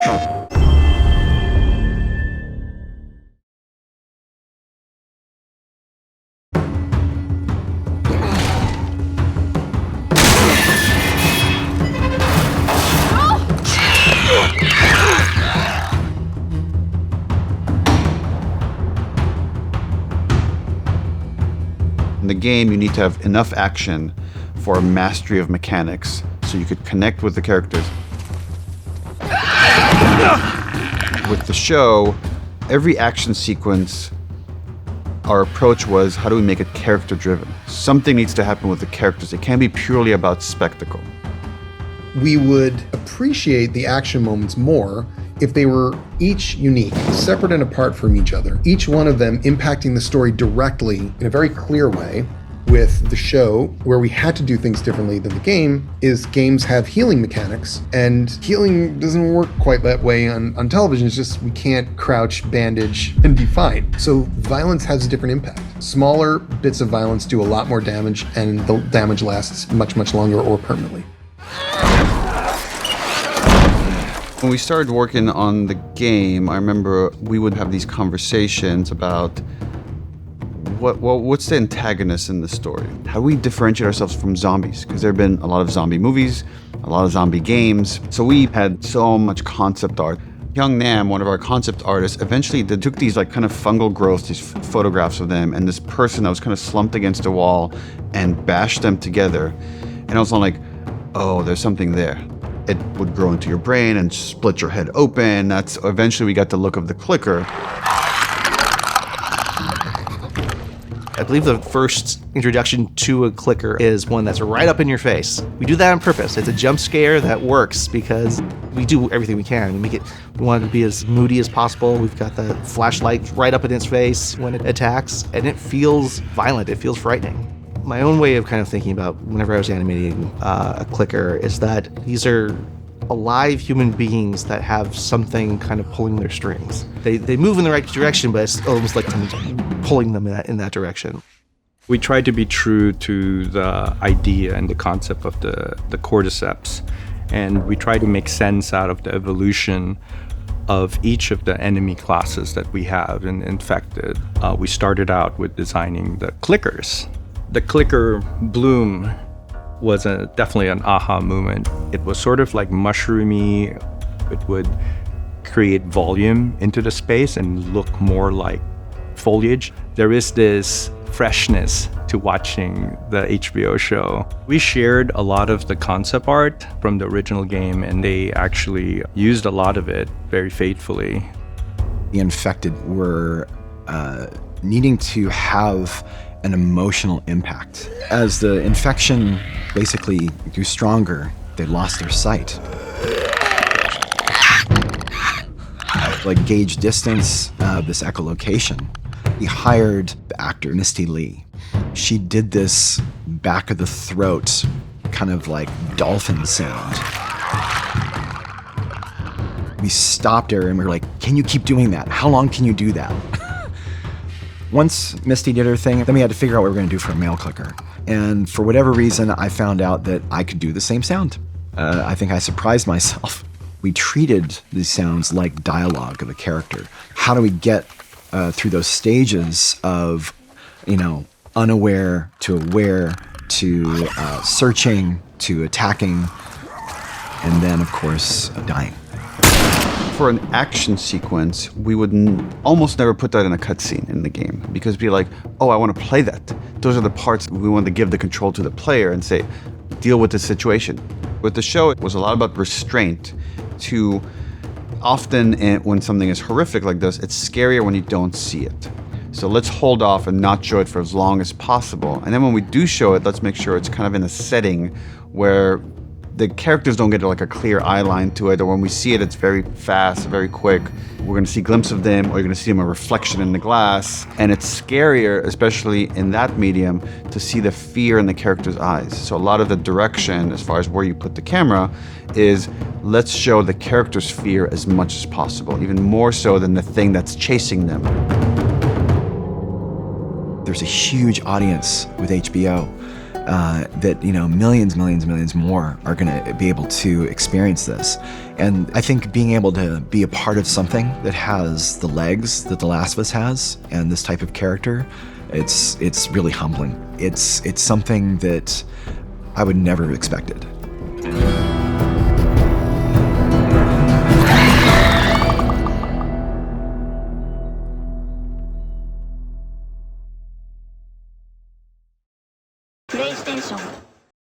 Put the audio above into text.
In the game, you need to have enough action for a mastery of mechanics so you could connect with the characters. With the show, every action sequence, our approach was, how do we make it character-driven? Something needs to happen with the characters. It can't be purely about spectacle. We would appreciate the action moments more if they were each unique, separate and apart from each other, each one of them impacting the story directly in a very clear way. With the show, where we had to do things differently than the game, is games have healing mechanics, and healing doesn't work quite that way on television. It's just we can't crouch, bandage, and be fine. So violence has a different impact. Smaller bits of violence do a lot more damage, and the damage lasts much, much longer or permanently. When we started working on the game, I remember we would have these conversations about what's the antagonist in the story? How do we differentiate ourselves from zombies? Because there have been a lot of zombie movies, a lot of zombie games. So we had so much concept art. Young Nam, one of our concept artists, eventually they took these like kind of fungal growths, these photographs of them, and this person that was kind of slumped against a wall and bashed them together. And I was like, oh, there's something there. It would grow into your brain and split your head open. That's eventually we got the look of the clicker. I believe the first introduction to a clicker is one that's right up in your face. We do that on purpose. It's a jump scare that works because we do everything we can. We want it to be as moody as possible. We've got the flashlight right up in its face when it attacks, and it feels violent. It feels frightening. My own way of kind of thinking about whenever I was animating a clicker is that these are alive human beings that have something kind of pulling their strings. They move in the right direction, but it's almost like pulling them in that direction. We tried to be true to the idea and the concept of the cordyceps, and we tried to make sense out of the evolution of each of the enemy classes that we have. And in fact, we started out with designing the clickers. The clicker bloom was definitely an aha moment. It was sort of like mushroomy. It would create volume into the space and look more like foliage. There is this freshness to watching the HBO show. We shared a lot of the concept art from the original game, and they actually used a lot of it very faithfully. The infected were needing to have an emotional impact. As the infection basically grew stronger, they lost their sight. Like gauge distance, this echolocation. We hired the actor Misty Lee. She did this back of the throat, kind of like dolphin sound. We stopped her and we were like, can you keep doing that? How long can you do that? Once Misty did her thing, then we had to figure out what we were going to do for a male clicker. And for whatever reason, I found out that I could do the same sound. I think I surprised myself. We treated these sounds like dialogue of a character. How do we get through those stages of, unaware to aware to searching to attacking, and then, of course, dying. For an action sequence, we would almost never put that in a cutscene in the game because it'd be like, oh, I want to play that. Those are the parts we want to give the control to the player and say, deal with the situation. With the show, it was a lot about restraint. To often when something is horrific like this, it's scarier when you don't see it. So let's hold off and not show it for as long as possible. And then when we do show it, let's make sure it's kind of in a setting where the characters don't get like a clear eye line to it, or when we see it, it's very fast, very quick. We're gonna see a glimpse of them, or you're gonna see them a reflection in the glass. And it's scarier, especially in that medium, to see the fear in the character's eyes. So a lot of the direction, as far as where you put the camera, is let's show the character's fear as much as possible, even more so than the thing that's chasing them. There's a huge audience with HBO. that millions more are going to be able to experience this. And I think being able to be a part of something that has the legs that The Last of Us has, and this type of character, it's really humbling. It's something that I would never have expected. PlayStation